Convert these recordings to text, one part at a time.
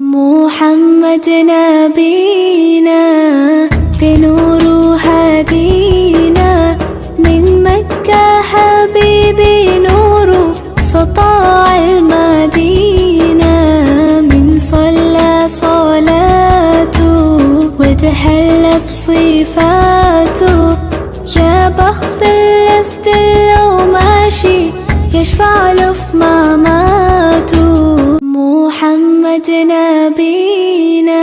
محمد نبينا بنور هدينا من مكة حبيبي نور سطاع المدينة من صلى صلاته وتحلى بصفاته يا بخت اللفت لو ماشي يشفع له في مماته محمد نبينا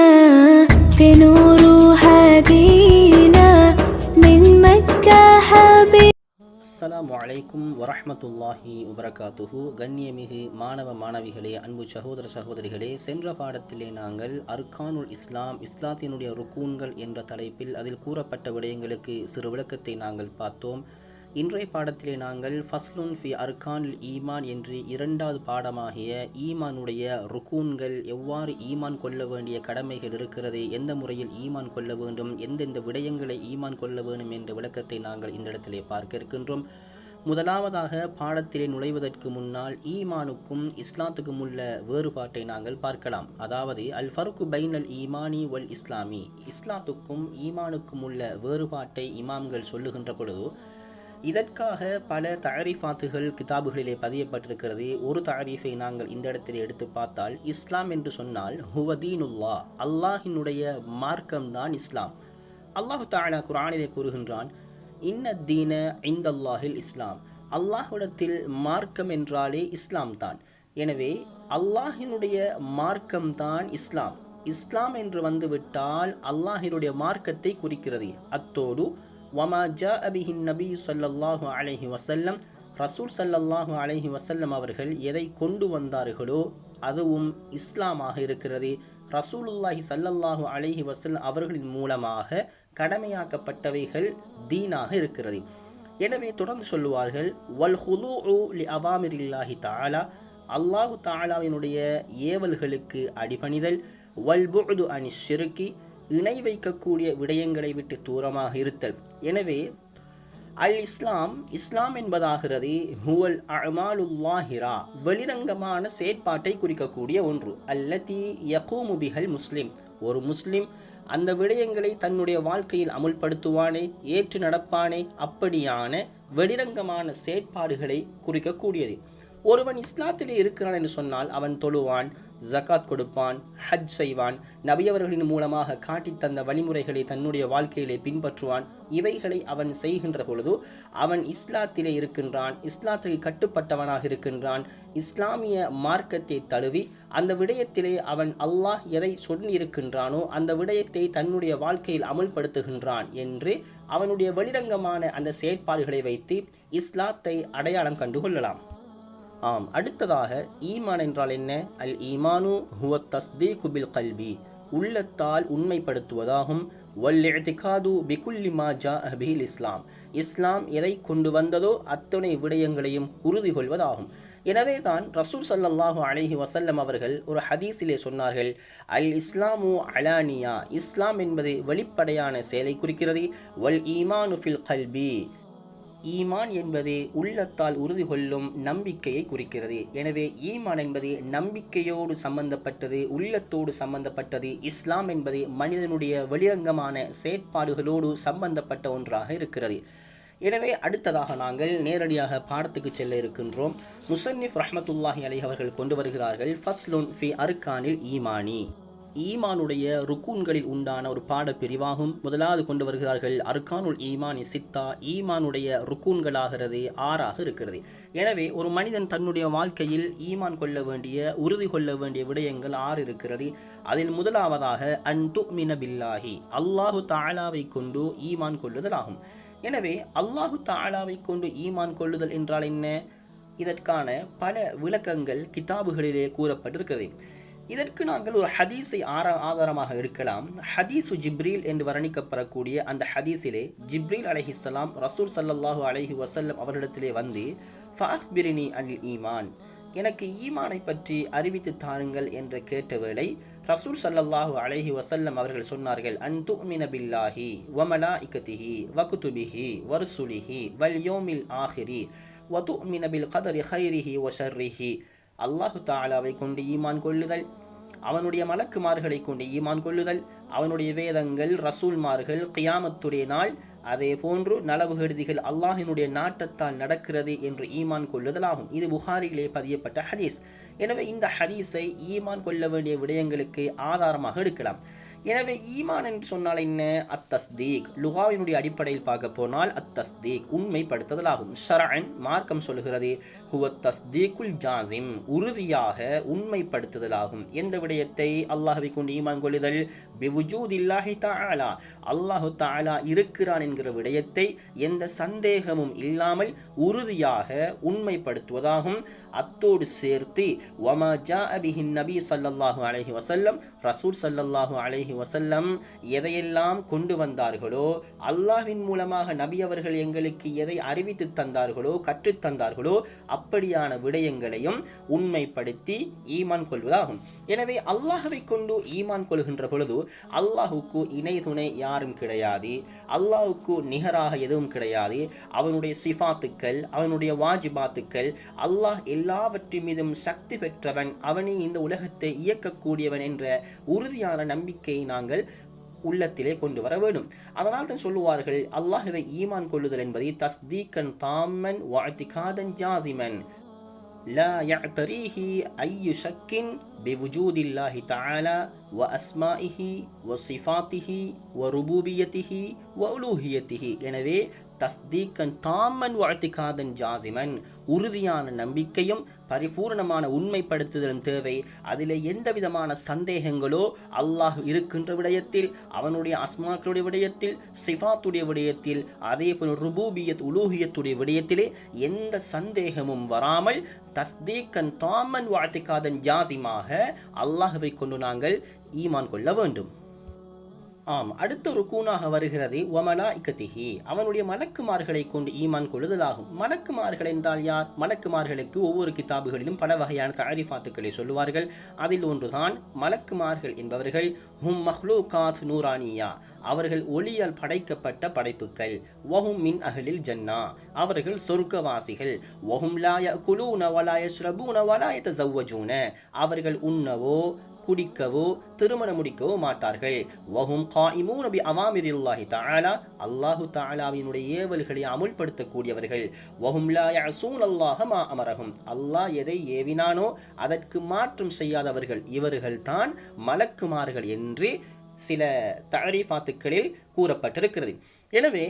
بنور هدينا من مكة حبيب. அஸ்ஸலாமு அலைக்கும் வரஹ்மத்துல்லாஹி வபரகாத்துஹு. கண்ணியமிகு மாணவ மாணவிகளே, அன்பு சகோதர சகோதரிகளே, சென்ற பாடத்திலே நாங்கள் அர்கானுல் இஸ்லாம், இஸ்லாத்தினுடைய ருக்கூன்கள் என்ற தலைப்பில் அதில் கூறப்பட்ட விடயங்களுக்கு சிறு விளக்கத்தை நாங்கள் பார்த்தோம். இன்றைய பாடத்திலே நாங்கள் ஃபஸ்லுன் ஃபி அர்கானுல் ஈமான் என்று இரண்டாவது பாடமாகிய ஈமானுடைய ருக்கூன்கள், எவ்வாறு ஈமான் கொள்ள வேண்டிய கடமைகள் இருக்கிறது, எந்த முறையில் ஈமான் கொள்ள வேண்டும், எந்தெந்த விடயங்களை ஈமான் கொள்ள வேண்டும் என்ற விளக்கத்தை நாங்கள் இந்த இடத்திலே பார்க்க இருக்கின்றோம். முதலாவதாக பாடத்திலே நுழைவதற்கு முன்னால் ஈமானுக்கும் இஸ்லாத்துக்கும் உள்ள வேறுபாட்டை நாங்கள் பார்க்கலாம். அதாவது அல் ஃபர்கு பைனல் ஈமானி வல் இஸ்லாமி, இஸ்லாத்துக்கும் ஈமானுக்கும் உள்ள வேறுபாட்டை இமாம்கள் சொல்லுகின்ற பொழுது இதற்காக பல தஅரீஃபாத்துகள் கிதாபுகளிலே பதியப்பட்டிருக்கிறது. ஒரு தஅரீஃபை நாங்கள் இந்த இடத்தில் எடுத்து பார்த்தால், இஸ்லாம் என்று சொன்னால் ஹுவ தீனுல்லா, அல்லாஹினுடைய மார்க்கம்தான் இஸ்லாம். அல்லாஹு தஆலா குர்ஆனிலே கூறுகின்றான், இன்ன தீன இந்தல்லாஹில் இஸ்லாம், அல்லாஹ்விடத்தில் மார்க்கம் என்றாலே இஸ்லாம் தான். எனவே அல்லாஹினுடைய மார்க்கம்தான் இஸ்லாம். இஸ்லாம் என்று வந்துவிட்டால் அல்லாஹினுடைய மார்க்கத்தை குறிக்கிறது. அத்தோடு வமா ஜாஅ பிஹி நபி ஸல்லல்லாஹு அலைஹி வஸல்லம், ரசூல் ஸல்லல்லாஹு அலைஹி வஸல்லம் அவர்கள் எதை கொண்டு வந்தார்களோ அதுவும் இஸ்லாமாக இருக்கிறது. ரசூலுல்லாஹி ஸல்லல்லாஹு அலைஹி வஸல்லம் அவர்களின் மூலமாக கடமையாக்கப்பட்டவைகள் தீனாக இருக்கிறது. எனவே தொடர்ந்து சொல்லுவார்கள், வல் ஹுலூஉ லி அவாமிரில்லாஹி தஆலா, அல்லாஹு தஆலாவினுடைய ஏவல்களுக்கு அடிபணிதல், வல் புஅது அனிஷ் ஷிர்கி, இணை வைக்கக்கூடிய விடயங்களை விட்டு தூரமாக இருத்தல். எனவே அல் இஸ்லாம், இஸ்லாம் என்பதாகிறது ஹுவல் அஅமாலுல்லாஹிரா, வெளிரங்கமான செயற்பாட்டை குறிக்கக்கூடிய ஒன்று. அல்லதி யகூமு பிஹல் முஸ்லிம், ஒரு முஸ்லிம் அந்த விடயங்களை தன்னுடைய வாழ்க்கையில் அமுல்படுத்துவானே, ஏற்று நடப்பானே, அப்படியான வெளிரங்கமான செயற்பாடுகளை குறிக்கக்கூடியது. ஒருவன் இஸ்லாத்திலே இருக்கிறான் என்று சொன்னால் அவன் தொழுவான், ஜகாத் கொடுப்பான், ஹஜ் செய்வான், நபியவர்களின் மூலமாக காட்டி தந்த வழிமுறைகளை தன்னுடைய வாழ்க்கையிலே பின்பற்றுவான். இவைகளை அவன் செய்கின்ற பொழுது அவன் இஸ்லாத்திலே இருக்கின்றான், இஸ்லாத்துக்கு கட்டுப்பட்டவனாக இருக்கின்றான். இஸ்லாமிய மார்க்கத்தை தழுவி அந்த விடயத்திலே அவன் அல்லாஹ் எதை சொல்லியிருக்கின்றானோ அந்த விடயத்தை தன்னுடைய வாழ்க்கையில் அமுல்படுத்துகின்றான் என்று அவனுடைய வெளிரங்கமான அந்த செயற்பாடுகளை வைத்து இஸ்லாத்தை அடையாளம் கண்டுகொள்ளலாம். அடுத்ததாக ஈமான் என்றால் என்ன? அல் ஈமானு ஹுவ தஸ்தீகு பில் கல்பி, உள்ளத்தால் உண்மைப்படுத்துவதாகும். வல் இஅ்திகாது பிகுல்லி மா ஜாஅ பிஹில் இஸ்லாம், இஸ்லாம் எதை கொண்டு வந்ததோ அத்தனை விடயங்களையும் உறுதி கொள்வதாகும். எனவே தான் ரசூல் ஸல்லல்லாஹு அலைஹி வஸல்லம் அவர்கள் ஒரு ஹதீஸிலே சொன்னார்கள், அல் இஸ்லாமு அலானியா, இஸ்லாம் என்பது வெளிப்படையான செயலை குறிக்கிறது. வல் ஈமானு ஃபில் கல்பி, ஈமான் என்பது உள்ளத்தால் உறுதி கொள்ளும் நம்பிக்கையை குறிக்கிறது. எனவே ஈமான் என்பது நம்பிக்கையோடு சம்பந்தப்பட்டது, உள்ளத்தோடு சம்பந்தப்பட்டது. இஸ்லாம் என்பது மனிதனுடைய வெளிரங்கமான செயற்பாடுகளோடு சம்பந்தப்பட்ட ஒன்றாக இருக்கிறது. எனவே அடுத்ததாக நாங்கள் நேரடியாக பாடத்துக்கு செல்ல இருக்கின்றோம். முஸன்னிஃப் ரஹ்மத்துல்லாஹி அலைஹி அவர்கள் கொண்டு வருகிறார்கள், ஃபஸ்லுன் ஃபி அர்கானில் ஈமானி, ஈமானுடைய ருக்கூன்களில் உண்டான ஒரு பாட பிரிவாகும். முதலாவது கொண்டு வருகிறார்கள், அர்கானுல் ஈமானி சித்தா, ஈமானுடைய ருக்கூன்களாகிறது 6ஆக இருக்கிறது. எனவே ஒரு மனிதன் தன்னுடைய வாழ்க்கையில் ஈமான் கொள்ள வேண்டிய, உறுதி கொள்ள வேண்டிய விடயங்கள் 6 இருக்கிறது. அதில் முதலாவதாக அன் துஅ்மின பில்லாஹி, அல்லாஹு தஆலாவை கொண்டு ஈமான் கொள்ளுதல் ஆகும். எனவே அல்லாஹு தஆலாவை கொண்டு ஈமான் கொள்ளுதல் என்றால் என்ன? இதற்கான பல விளக்கங்கள் கிதாபுகளிலே கூறப்பட்டிருக்கிறது. இதற்கு நாங்கள் ஒரு ஹதீஸை ஆதாரமாக இருக்கலாம். ஹதீஸு ஜிப்ரீல் என்று வர்ணிக்கப்படக்கூடிய அந்த ஹதீஸிலே ஜிப்ரீல் அலைஹிஸ்ஸலாம் ரசூல் ஸல்லல்லாஹு அலைஹி வஸல்லம் அவர்களிடத்திலே வந்து, ஃபஅக்பிரினி அனில் ஈமான், எனக்கு ஈமானை பற்றி அறிவித்து தாருங்கள் என்று கேட்ட வேளை ரசூல் ஸல்லல்லாஹு அலைஹி வஸல்லம் அவர்கள் சொன்னார்கள், அன் துஅ்மின பில்லாஹி வ மலாயிகத்திஹி வ குதுபிஹி வ ருசுலிஹி வல் யௌமில் ஆஹிரி வ துஅ்மின பில் கதரி கைரிஹி வ ஷர்ரிஹி, அல்லாஹு தஆலாவை கொண்டு ஈமான் கொள்ளுதல், அவனுடைய மலக்குமார்களை கொண்டு ஈமான் கொள்ளுதல், அவனுடைய வேதங்கள், ரசூல்மார்கள், கியாமத்துடைய நாள், அதே போன்று நலவு கருதிகள் அல்லாஹினுடைய நாட்டத்தால் நடக்கிறது என்று ஈமான் கொள்ளுதல் ஆகும். இது புகாரியிலே பதியப்பட்ட ஹதீஸ். எனவே இந்த ஹதீஸை ஈமான் கொள்ள வேண்டிய விடயங்களுக்கு ஆதாரமாக எடுக்கலாம். எனவே ஈமான் என்று சொன்னால் என்ன? அத்தஸ்தீக். லுகாவினுடைய அடிப்படையில் பார்க்க போனால் அத்தஸ்தீக் உண்மைப்படுத்துதல் ஆகும். ஷரஅன் மார்க்கம் சொல்கிறது ஹுவ தஸ்தீக்குல் ஜாசிம், உறுதியாக உண்மைப்படுத்துதல் ஆகும். எந்த விடயத்தை? அல்லாஹ்வை கொண்டு ஈமான் கொள்ளுதல், பிவுஜூதில்லாஹி தஆலா, அல்லாஹு தஆலா இருக்கிறான் என்கிற விடயத்தை எந்த சந்தேகமும் இல்லாமல் உறுதியாக உண்மைப்படுத்துவதாகும். அத்தோடு சேர்த்து வமா ஜாஅ பிஹி நபி ஸல்லல்லாஹு அலைஹி வஸல்லம், ரசூல் ஸல்லல்லாஹு அலைஹி வஸல்லம் எதையெல்லாம் கொண்டு வந்தார்களோ, அல்லாஹ்வின் மூலமாக நபி அவர்கள் எங்களுக்கு எதை அறிவித்து தந்தார்களோ, கற்றுத் தந்தார்களோ, அப்படியான விடயங்களையும் உண்மைப்படுத்தி ஈமான் கொள்வதாகும். எனவே அல்லாஹ்வை கொண்டு ஈமான் கொள்கின்ற பொழுது அல்லாஹுக்கு இணை துணை யாரும் கிடையாது, அல்லாஹுக்கு நிகராக எதுவும் கிடையாது. அவனுடைய சிஃபாத்துக்கள், அவனுடைய வாஜிபாத்துக்கள், அல்லாஹ் எல்லாவற்றின் மீதும் சக்தி பெற்றவன், அவனே இந்த உலகத்தை இயக்கக்கூடியவன் என்ற உறுதியான நம்பிக்கையை நாங்கள் உள்ளத்திலே கொண்டு வர வேண்டும். அதனால் தான் சொல்லுவார்கள், அல்லாஹ்வை ஈமான் கொள்ளுதல் என்பதை தஸ்தீகன் தாமன் வ இஅ்திகாதன் ஜாசிமன் லா யஅ்தரீஹி ஐயு ஷக்கின் பிவுஜூதில்லாஹி தஆலா வ அஸ்மாஇஹி வ சிஃபாத்திஹி வ ருபூபியத்திஹி வ உலூஹியத்திஹி. எனவே தஸ்தீகன் தாமன் வ இஅ்திகாதன் ஜாசிமன், உறுதியான நம்பிக்கையும் பரிபூர்ணமான உண்மைப்படுத்துதலும் தேவை. அதிலே எந்த விதமான சந்தேகங்களோ அல்லாஹ் இருக்கின்ற விடயத்தில், அவனுடைய அஸ்மாக்களுடைய விடயத்தில், சிஃபாத்துடைய விடயத்தில், அதே போல் ருபூபியத் உலூஹியத்துடைய விடயத்திலே எந்த சந்தேகமும் வராமல் தஸ்தீகன் தாமன் வ இஅ்திகாதன் ஜாசிமாக அல்லாஹ்வை கொண்டு நாங்கள் ஈமான் கொள்ள வேண்டும். அடுத்த ருக்கூனாக வருகிறது வமலாஇகத்திஹி, அவனுடைய மலக்குமார்களை கொண்டு ஈமான் கொள்ளுதலாகும். மலக்குமார்கள் என்றால் யார்? மலக்குமார்களுக்கு ஒவ்வொரு கிதாபுகளிலும் பல வகையான தஅரிஃபாத்துக்களை சொல்லுவார்கள். அதில் ஒன்றுதான் மலக்குமார்கள் என்பவர்கள் ஹும் மஹ்லூகாத் நூரானியா, அவர்கள் ஒளியால் படைக்கப்பட்ட படைப்புகள். வஹும் மின் அஹ்லில் ஜன்னா, அவர்கள் சொர்க்கவாசிகள். வஹும் லா யஅகுலூன வலா யஷ்ரபூன வலா யதஸவ்வஜூன, அவர்கள் உண்ணவோ குடிக்கவோ திருமணம் முடிக்கவோ மாட்டார்கள். வஹும் காயிமூன பி அவாமிரில்லாஹி தஆலா, அல்லாஹு தஆலாவினுடைய ஏவல்களை அமுல்படுத்தக்கூடியவர்கள். வஹும் லா யஅஸூனல்லாஹ மா அமரஹும், அல்லாஹ் எதை ஏவினானோ அதற்கு மாற்றம் செய்யாதவர்கள். இவர்கள் தான் மலக்குமார்கள் என்று சில தஅரிஃபாத்துக்களில் கூறப்பட்டிருக்கிறது. எனவே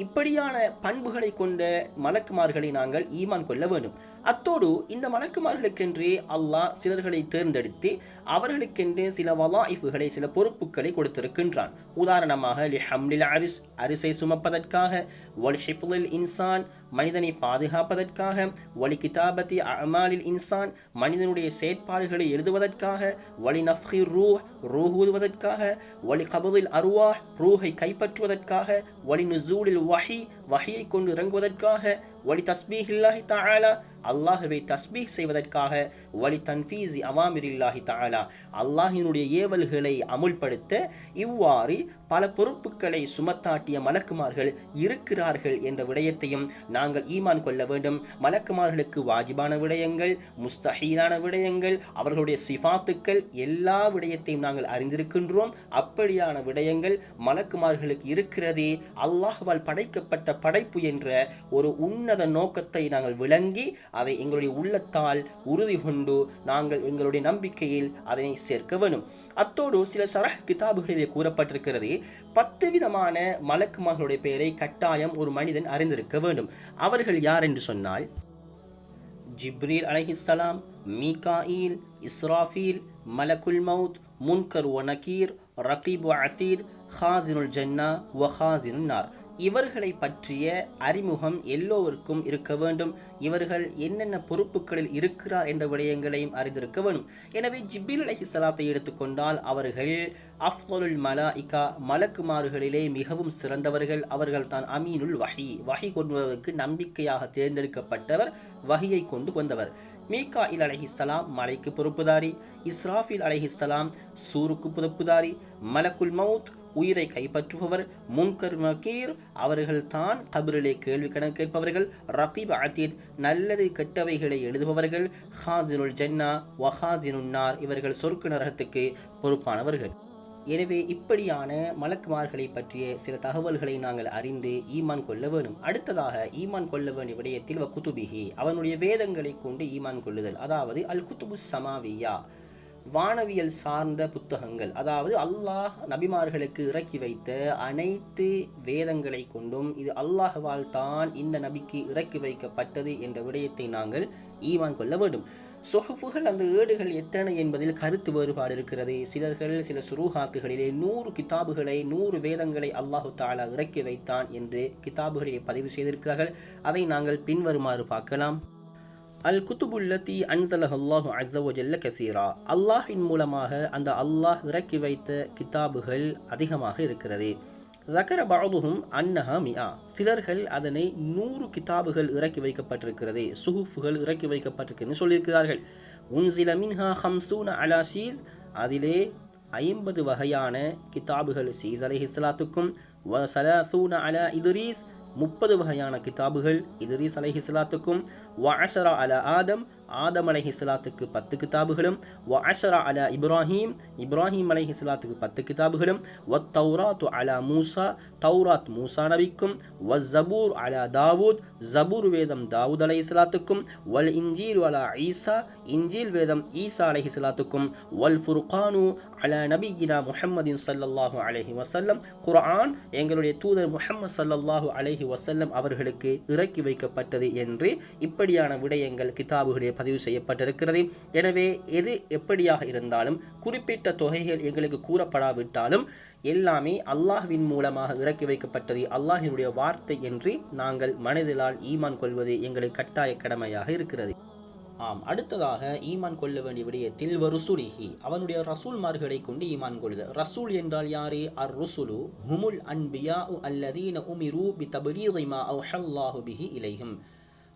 இப்படியான பண்புகளை கொண்ட மலக்குமார்களை நாங்கள் ஈமான் கொள்ள வேண்டும். அத்தோடு இந்த மலக்குமார்களுக்கென்றே அல்லாஹ் சிலர்களை தேர்ந்தெடுத்து அவர்களுக்கென்றே சில வலாயிஃப்களை, சில பொறுப்புகளை கொடுத்திருக்கின்றான். உதாரணமாக லிஹம்லில் அரிஸ், அரிசை சுமப்பதற்காக, வலி ஹிஃப்லில் இன்சான், மனிதனை பாதுகாப்பதற்காக, வலி கிதாபத்தி அமாலில் இன்சான், மனிதனுடைய செயற்பாடுகளை எழுதுவதற்காக, வலி நஃப்ஹி ரூஹ், ரூஹ் ஊதுவதற்காக, வலி கபதில் அர்வாஹ், ரூஹை கைப்பற்றுவதற்காக, வலி நுசூலில் வஹி, வஹியை கொண்டு இறங்குவதற்காக, வலி தஸ்பீஹில்லாஹி தஆலா, அல்லாஹ்வை தஸ்பீஹ் செய்வதற்காக, வலி தன்ஃபீஸி அவாமிரில்லாஹி தஆலா, அல்லாஹ்வினுடைய ஏவல்களை அமுல்படுத்த இவ்வாறு பல பொறுப்புகளை சுமத்தாட்டிய மலக்குமார்கள் இருக்கிறார்கள் என்ற விடயத்தையும் நாங்கள் ஈமான் கொள்ள வேண்டும். மலக்குமார்களுக்கு வாஜிபான விடயங்கள், முஸ்தஹீலான விடயங்கள், அவர்களுடைய சிஃபாத்துக்கள், எல்லா விடயத்தையும் நாங்கள் அறிந்திருக்கின்றோம். அப்படியான விடயங்கள் மலக்குமார்களுக்கு இருக்கிறதே. அல்லாஹ்வால் படைக்கப்பட்ட படைப்பு என்ற ஒரு உன்னத நோக்கத்தை நாங்கள் விளங்கி அதை எங்களுடைய உள்ளத்தால் உறுதி கொண்டு நாங்கள் எங்களுடைய நம்பிக்கையில் அதனை சேர்க்க வேண்டும். அத்தோடு சில ஷரஹ் கிதாபுகளிலே கூறப்பட்டிருக்கிறது, 10 விதமான மலக்குமார்களுடைய பெயரை கட்டாயம் ஒரு மனிதன் அறிந்திருக்க வேண்டும். அவர்கள் யார் என்று சொன்னால், ஜிப்ரீல் அலைஹிஸ்ஸலாம், மீகாயில், இஸ்ராஃபீல், மலக்குல் மவுத், முன்கர் வ நகீர், ரகீப் வ அதீத், ஹாசினுல் ஜன்னா வ ஹாசினுன் நார். இவர்களை பற்றிய அறிமுகம் எல்லோருக்கும் இருக்க வேண்டும். இவர்கள் என்னென்ன பொறுப்புகளில் இருக்கிறார் என்ற விடயங்களையும் அறிந்திருக்க வேண்டும். எனவே ஜிப்ரீல் அலைஹிஸ்ஸலாத்தை எடுத்துக்கொண்டால் அவர்கள் அஃதலுல் மலாயிகா, மலக்குமார்களிலே மிகவும் சிறந்தவர்கள். அவர்கள் தான் அமீனுல் வஹி, வஹி கொண்டுவதற்கு நம்பிக்கையாக தேர்ந்தெடுக்கப்பட்டவர், வஹியை கொண்டு வந்தவர். மீகாயில் அலைஹிஸ்ஸலாம் மலைக்கு பொறுப்புதாரி, இஸ்ராஃபில் அலைஹிஸ்ஸலாம் சூருக்கு பொறுப்புதாரி, மலக்குல் மவுத் உயிரை கைப்பற்றுபவர், முன்கர் நகீர் அவர்கள்தான் கபரிலே கேள்வி கணக்கு கேட்பவர்கள், ரகீப் அதீத் நல்லது கெட்டவைகளை எழுதுபவர்கள், ஹாசினுல் ஜன்னா வஹாசினுன் நார் இவர்கள் சொர்க்க நரகத்துக்கு பொறுப்பானவர்கள். எனவே இப்படியான மலக்குமார்களை பற்றிய சில தகவல்களை நாங்கள் அறிந்து ஈமான் கொள்ள வேண்டும். அடுத்ததாக ஈமான் கொள்ள வேண்டிய விடயத்தில் குதுபிஹி அவனுடைய வேதங்களை கொண்டு ஈமான் கொள்ளுதல், அதாவது அல் குதுபு சமாவியா வானவியல் சார்ந்த புத்தகங்கள், அதாவது அல்லாஹ் நபிமார்களுக்கு இறக்கி வைத்த அனைத்து வேதங்களை கொண்டும் இது அல்லாஹ்வால் தான் இந்த நபிக்கு இறக்கி வைக்கப்பட்டது என்ற விடயத்தை நாங்கள் ஈமான் கொள்ள வேண்டும். சொஹுஃபுகள் அந்த ஏடுகள் எத்தனை என்பதில் கருத்து வேறுபாடு இருக்கிறது. சில சுரூஹாத்துகளிலே 100 கிதாபுகளை 100 வேதங்களை அல்லாஹு தஆலா இறக்கி வைத்தான் என்று கிதாபுகளிலே பதிவு செய்திருக்கிறார்கள். அதை நாங்கள் பின்வருமாறு பார்க்கலாம். அல் குத்துபுல்லதி அன்ஸலஹல்லாஹு அஸ்ஸ வஜல்ல கஸீரா அல்லாஹின் மூலமாக அந்த அல்லாஹ் இறக்கி வைத்த கிதாபுகள் அதிகமாக இருக்கிறது. ذكر بعضهم أنها 100 சிலர்கள் அதனை 100 கிதாபுகள் இறக்கி வைக்கப்பட்டிருக்கிறது, சுஹுஃபுகள் இறக்கி வைக்கப்பட்டிருக்கிறது சொல்லியிருக்கிறார்கள். உன்சில மின்ஹா 50 அலா ஷீஸ் அதிலே 50 வகையான கிதாபுகள் ஷீஸ் அலைஹிஸ்ஸலாத்துக்கும், வ 30 அலா இத்ரீஸ் 30 வகையான கிதாபுகள் இத்ரீஸ் அலைஹிஸ்ஸலாத்துக்கும், வ 10 அலா ஆதம் ஆதம் அலைஹிஸ்ஸலாத்துக்கு 10 கிதாபுகளும், வ 10 அலா இப்ராஹீம் இப்ராஹீம் அலைஹிஸ்ஸலாத்துக்கு 10 கிதாபுகளும், வ தௌராத்து அலா மூசா தௌராத் மூசா நபிக்கும், வ ஜபூர் அலா தாவூத் ஜபூர் வேதம் தாவூத் அலைஹிஸ்ஸலாத்துக்கும், வல் இன்ஜீல் அலா ஈசா இன்ஜீல் வேதம் ஈசா அலைஹிஸ்ஸலாத்துக்கும், வல் ஃபுர்கானு அலா நபியினா முஹம்மதின் ஸல்லல்லாஹு அலைஹி வஸல்லம் குர்ஆன் எங்களுடைய தூதர் முஹம்மது ஸல்லல்லாஹு அலைஹி வஸல்லம் அவர்களுக்கு இறக்கி வைக்கப்பட்டது என்று இப்படியான விடயங்கள் கிதாபுகளில் பதிவு செய்யப்பட்டிருக்கிறது. எனவே எது எப்படியாக இருந்தாலும் குறிப்பிட்ட தொகைகள் எங்களுக்கு கூறப்படாவிட்டாலும் எல்லாமே அல்லாஹ்வின் மூலமாக இறக்கி வைக்கப்பட்டது, அல்லாஹ்வினுடைய வார்த்தை என்று நாங்கள் மனதிலால் ஈமான் கொள்வது எங்களுக்கு கட்டாய கடமையாக இருக்கிறது. அடுத்ததாக ஈமான் கொள்ள வேண்டிய விடயத்தில் வருசுலிஹி அவனுடைய ரசூல்மார்களை கொண்டு ஈமான் கொள்ளுதல். ரசூல் என்றால் யாரு? அர் ருசுலு ஹுமுல் அன்பியாஉ அல்லதீன உமிரு பிதப்லீகி மா அவ்ஹல்லாஹு பிஹி இலைஹிம்.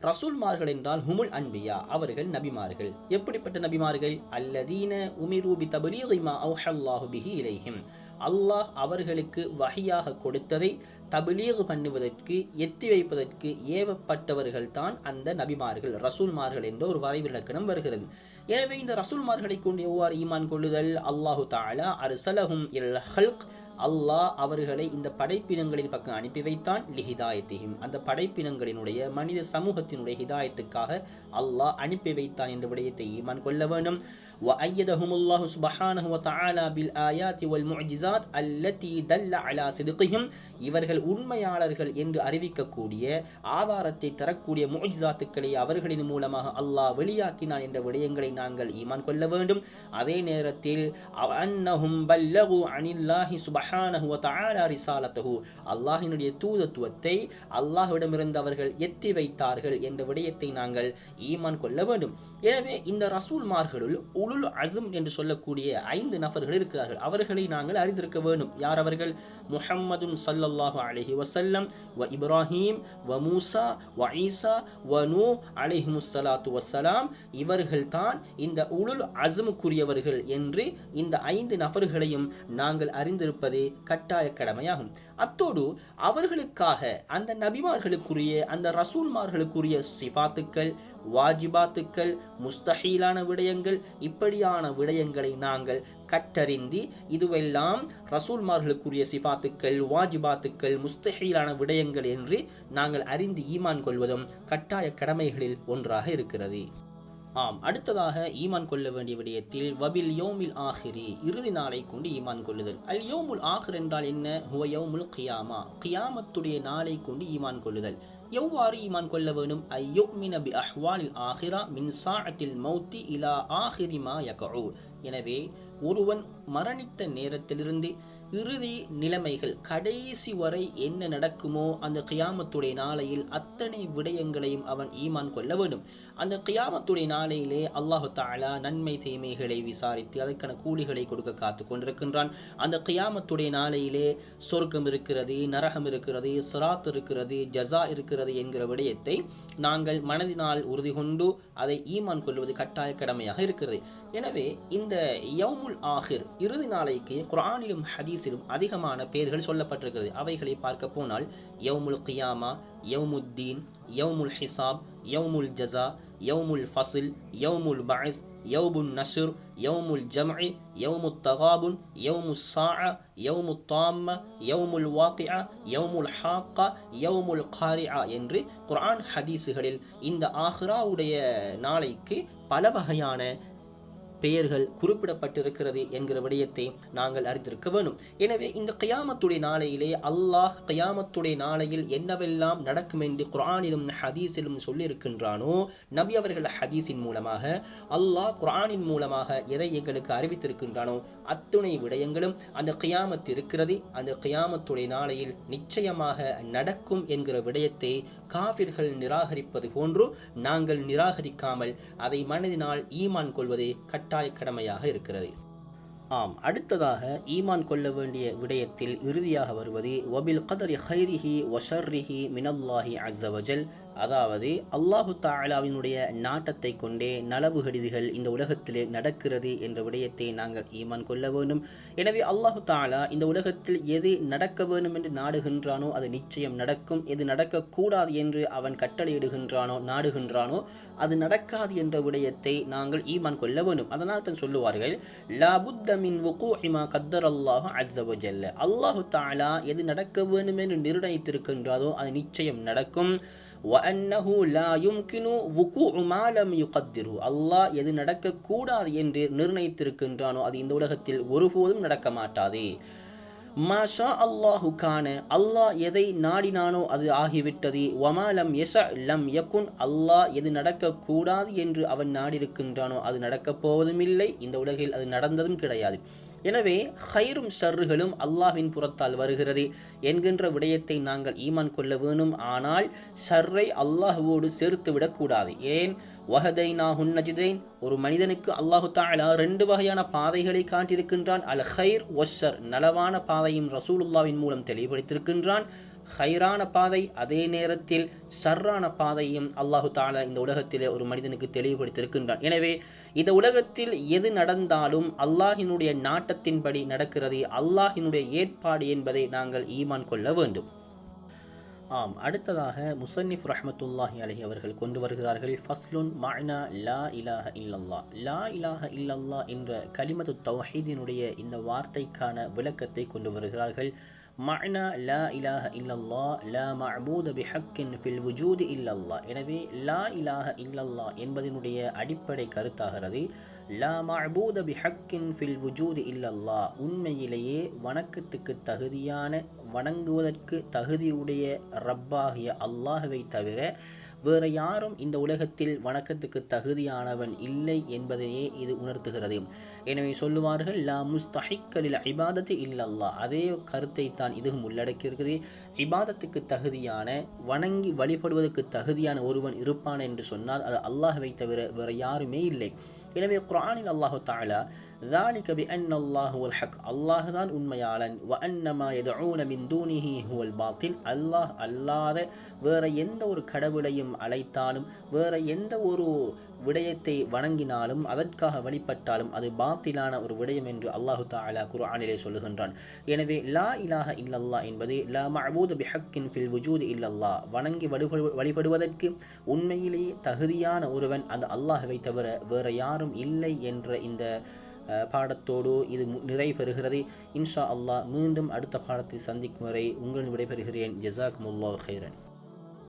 ரசூல்மார்கள் என்றால் ஹுமுல் அன்பியா அவர்கள் நபிமார்கள். எப்படிப்பட்ட நபிமார்கள்? அல்லதீன உமிரு பிதப்லீகி மா அவ்ஹல்லாஹு பிஹி இலைஹிம் அல்லாஹ் அவர்களுக்கு வஹியாக கொடுத்ததை தப்லீக் பண்ணுவதற்கு எத்தி வைப்பதற்கு ஏவப்பட்டவர்கள் தான் அந்த நபிமார்கள் ரசூல்மார்கள் என்ற ஒரு வரைவிலக்கணம் வருகிறது. எனவே இந்த ரசூல்மார்களை கொண்டு எவ்வாறு ஈமான் கொள்ளுதல்? அல்லாஹு தஆலா அர்ஸலஹும் இல் ஹல்க் அல்லாஹ் அவர்களை இந்த படைப்பினங்களின் பக்கம் அனுப்பி வைத்தான். லிஹிதாயத்திஹிம் அந்த படைப்பினங்களினுடைய மனித சமூகத்தினுடைய ஹிதாயத்துக்காக அல்லாஹ் அனுப்பி வைத்தான் என்ற விடயத்தை ஈமான் கொள்ள வேண்டும். وأيدهم الله سبحانه وتعالى بالآيات والمعجزات التي دل على صدقهم இவர்கள் உண்மையாளர்கள் என்று அறிவிக்கக்கூடிய ஆதாரத்தை தரக்கூடிய முஅஜிசாத்துக்களை அவர்களின் மூலமாக அல்லாஹ் வெளியாக்கினான் என்ற விடயங்களை நாங்கள் ஈமான் கொள்ள வேண்டும். அதே நேரத்தில் அன்னஹும் பல்லகு அனில்லாஹி சுப்ஹானஹு வ தஆலா ரிசாலத்துஹு அல்லாஹ்வினுடைய தூதத்துவத்தை அல்லாஹ்விடமிருந்து அவர்கள் எத்தி வைத்தார்கள் என்ற விடயத்தை நாங்கள் ஈமான் கொள்ள வேண்டும். எனவே இந்த ரசூல்மார்களுள் உலுல் அஸ்ம் என்று சொல்லக்கூடிய 5 நபர்கள் இருக்கிறார்கள். அவர்களை நாங்கள் அறிந்திருக்க வேண்டும். யார் அவர்கள்? முஹம்மதுன் ஸல்லல்லாஹு அலைஹி வஸல்லம் வ இப்ராஹீம் வ மூசா வ ஈசா வ நூஹ் அலைஹிமுஸ்ஸலாத்து வஸ்ஸலாம் இவர்கள் தான் இந்த உலுல் அஸ்முக்குரியவர்கள் என்று இந்த 5 நபர்களையும் நாங்கள் அறிந்திருப்பதே கட்டாய கடமையாகும். அத்தோடு அவர்களுக்காக அந்த நபிமார்களுக்குரிய அந்த ரசூல்மார்களுக்குரிய சிஃபாத்துக்கள் வாஜிபாத்துக்கள் முஸ்தஹீலான விடயங்கள் இப்படியான விடயங்களை நாங்கள் கற்றறிந்து இதுவெல்லாம் ரசூல்மார்களுக்குரிய சிஃபாத்துக்கள் வாஜிபாத்துக்கள் முஸ்தஹீலான விடயங்கள் என்று நாங்கள் அறிந்து ஈமான் கொள்வதும் கட்டாய கடமைகளில் ஒன்றாக இருக்கிறது. அடுத்ததாக ஈமான் கொள்ள வேண்டிய விடயத்தில் வபில் யௌமில் ஆஹிரி இறுதி நாளை கொண்டு ஈமான் கொள்ளுதல். அல் யௌமுல் ஆஹிர் என்றால் என்ன? ஹுவ யௌமுல் கியாமா கியாமத்துடைய நாளை கொண்டு ஈமான் கொள்ளுதல். எவ்வாறு ஈமான் கொள்ள வேண்டும்? ஐயுமின பி அஹ்வாலில் ஆஹிரா மின் சாஅத்தில் மௌத்தி இலா ஆஹிரி மா யக்உ. எனவே ஒருவன் மரணித்த நேரத்திலிருந்து இறுதி நிலைமைகள் கடைசி வரை என்ன நடக்குமோ அந்த கியாமத்துடைய நாளையில் அத்தனை விடயங்களையும் அவன் ஈமான் கொள்ள வேண்டும். அந்த கியாமத்துடைய நாளையிலே அல்லாஹு தஆலா நன்மை தீமைகளை விசாரித்து அதற்கான கூலிகளை கொடுக்க காத்து கொண்டிருக்கின்றான். அந்த கியாமத்துடைய நாளையிலே சொர்க்கம் இருக்கிறது, நரகம் இருக்கிறது, சிராத் இருக்கிறது, ஜஸா இருக்கிறது என்கிற விடயத்தை நாங்கள் மனதினால் உறுதி கொண்டு அதை ஈமான் கொள்வது கட்டாய கடமையாக இருக்கிறது. எனவே இந்த யௌமுல் ஆஹிர் இறுதி நாளைக்கு குர்ஆனிலும் ஹதீஸிலும் அதிகமான பெயர்கள் சொல்லப்பட்டிருக்கிறது. அவைகளை பார்க்க போனால் யௌமுல் கியாமா, யௌமுத்தீன், யௌமுல் ஹிசாப், யௌமுல் ஜஸா, யௌமுல் ஃபஸ்ல், யௌமுல் பஅஸ், யௌமுன் நஷ்ர், யௌமுல் ஜம்இ, யௌமுத் தகாபுன், யௌமுஸ் ஸாஅ, யௌமுத் தாம்ம, யௌமுல் வாகிஅ, யௌமுல் ஹாக்கா, யௌமுல் காரிஆ என்று குர்ஆன் ஹதீஸுகளில் இந்த ஆஹிராவுடைய நாளைக்கு பல வகையான பெயர்கள் குறிப்பிடப்பட்டிருக்கிறது என்கிற விடயத்தை நாங்கள் அறிந்திருக்க வேண்டும். எனவே இந்த கியாமத்துடைய நாளையிலே அல்லாஹ் கியாமத்துடைய நாளையில் என்னவெல்லாம் நடக்கும் என்று குர்ஆனிலும் ஹதீஸிலும் சொல்லியிருக்கின்றானோ, நபி அவர்கள் ஹதீஸின் மூலமாக, அல்லாஹ் குர்ஆனின் மூலமாக எதை எங்களுக்கு அறிவித்திருக்கின்றானோ அத்துணை விடயங்களும் அந்த கியாமத் இருக்கிறது, அந்த கியாமத்துடைய நாளையில் நிச்சயமாக நடக்கும் என்கிற விடயத்தை காஃபிர்கள் நிராகரிப்பது போன்று நாங்கள் நிராகரிக்காமல் அதை மனதினால் ஈமான் கொள்வதே கட்டாய கடமையாக இருக்கிறது. ஆம், அடுத்ததாக ஈமான் கொள்ள வேண்டிய விடயத்தில் இறுதியாக வருவது வபில் கதரி ஹைரிஹி வஷர்ரிஹி மினல்லாஹி அஸ்ஸ வஜல், அதாவது அல்லாஹு தஆலாவினுடைய நாட்டத்தை கொண்டே நலவு கெடுதிகள் இந்த உலகத்திலே நடக்கிறது என்ற விடயத்தை நாங்கள் ஈமான் கொள்ள வேண்டும். எனவே அல்லாஹு தஆலா இந்த உலகத்தில் எது நடக்க வேண்டும் என்று நாடுகின்றானோ அது நிச்சயம் நடக்கும், எது நடக்கக்கூடாது என்று அவன் கட்டளையிடுகின்றானோ நாடுகின்றானோ அது நடக்காது என்ற விடயத்தை நாங்கள் ஈமான் கொள்ள வேண்டும். அதனால் தான் சொல்லுவார்கள், லா புத்த மின் வுகூஇ மா கத்தரல்லாஹு அஸ்ஸ வஜல்ல, அல்லாஹு தஆலா எது நடக்க வேண்டும் என்று நிர்ணயித்திருக்கின்றாரோ அது நிச்சயம் நடக்கும். وَأَنَّهُ لَا يُمْكِنُ وُقُوعُ مَا لَمْ يُقَدِّرْهُ, அல்லாஹ் எது நடக்கக்கூடாது என்று நிர்ணயித்திருக்கின்றானோ அது இந்த உலகத்தில் ஒருபோதும் நடக்க மாட்டாது. மாஷா அல்லாஹு கான, அல்லாஹ் எதை நாடினானோ அது ஆகிவிட்டது. வமா லம் யஷா லம் யகுன், அல்லாஹ் எது நடக்கக்கூடாது என்று அவன் நாடியிருக்கின்றானோ அது நடக்கப் போவதும் இல்லை, இந்த உலகில் அது நடந்ததும் கிடையாது. எனவே ஹைரும் ஷர்றுகளும் அல்லாஹ்வின் புறத்தால் வருகிறது என்கின்ற விடயத்தை நாங்கள் ஈமான் கொள்ள வேணும். ஆனால் ஷர்ரை அல்லாஹ்வோடு சேர்த்து விடக்கூடாது. ஏன்? வஹதைனாஹுன் நஜ்தைன், ஒரு மனிதனுக்கு அல்லாஹு தஆலா 2 வகையான பாதைகளை காட்டியிருக்கின்றான். அல் ஹைர் வஷ்ஷர், நலவான பாதையும் ரசூலுல்லாஹ்வின் மூலம் தெளிவுபடுத்தியிருக்கின்றான். ஹைரான பாதை, அதே நேரத்தில் ஷர்ரான பாதையும் அல்லாஹு தஆலா இந்த உலகத்திலே ஒரு மனிதனுக்கு தெளிவுபடுத்தியிருக்கின்றான். எனவே இந்த உலகத்தில் எது நடந்தாலும் அல்லாஹினுடைய நாட்டத்தின்படி நடக்கிறது, அல்லாஹினுடைய ஏற்பாடு என்பதை நாங்கள் ஈமான் கொள்ள வேண்டும். ஆம், அடுத்ததாக முஸன்னிஃப் ரஹ்மத்துல்லாஹி அலைஹி அவர்கள் கொண்டு வருகிறார்கள், ஃபஸ்லுன் மஅனா லா இலாஹ இல்லல்லாஹ். லா இலாஹ இல்லல்லாஹ் என்ற கலிமத்து தௌஹீதினுடைய இந்த வார்த்தைக்கான விளக்கத்தை கொண்டு வருகிறார்கள். மஅனா லா இலாஹ இல்லல்லாஹ் லா மஅபூத பிஹக்கின் ஃபில் வுஜூதி இல்லல்லாஹ். எனவே லா இலாஹ இல்லல்லாஹ் என்பதனுடைய அடிப்படை கருத்தாகிறது, லா மஅபூத பிஹக்கின் ஃபில் வுஜூதி இல்லல்லாஹ், உண்மையிலேயே வணக்கத்துக்கு தகுதியான, வணங்குவதற்கு தகுதியுடைய ரப்பாகிய அல்லாஹ்வை தவிர வேற யாரும் இந்த உலகத்தில் வணக்கத்துக்கு தகுதியானவன் இல்லை என்பதையே இது உணர்த்துகிறது. எனவே சொல்லுவார்கள், லா முஸ்தஹிக்க லில் இபாதத்தி இல்லல்லாஹ். அதே கருத்தை தான் இதுவும் உள்ளடக்கியிருக்கிறது. இபாதத்துக்கு தகுதியான, வணங்கி வழிபடுவதற்கு தகுதியான ஒருவன் இருப்பான் என்று சொன்னால் அது அல்லாஹ்வை தவிர வேற யாருமே இல்லை. எனவே குர்ஆனில் அல்லாஹு தஆலா ذَلِكَ بِأَنَّ اللَّهَ هُوَ الْحَقُّ, அல்லாஹ் தான் உண்மையாளன், وَأَنَّ مَا يَدْعُونَ مِن دُونِهِ هُوَ الْبَاطِلُ, அல்லாஹ் அல்லாத வேற எந்த ஒரு கடவுளையும் அழைத்தாலும், வேற எந்த ஒரு விடயத்தை வணங்கினாலும், அதற்காக வழிபட்டாலும் அது பாத்திலான ஒரு விடயம் என்று அல்லாஹு தஆலா குர்ஆனிலே சொல்லுகின்றான். எனவே லா இலாஹ இல்லல்லாஹ் என்பது லா மஅபூத பிஹக்கின் ஃபில் வுஜூதி இல்லல்லாஹ், வணங்கி வழிபடுவதற்கு உண்மையிலேயே தகுதியான ஒருவன் அந்த அல்லாஹ்வை தவிர வேற யாரும் இல்லை என்ற இந்த பாடத்தோடு இது நிறைவு பெறுகிறது. இன்ஷா அல்லாஹ் மீண்டும் அடுத்த பாடத்தில் சந்திக்கும் வரை உங்களின் விடைபெறுகிறேன். ஜஸாக்குமுல்லாஹு கைரன்.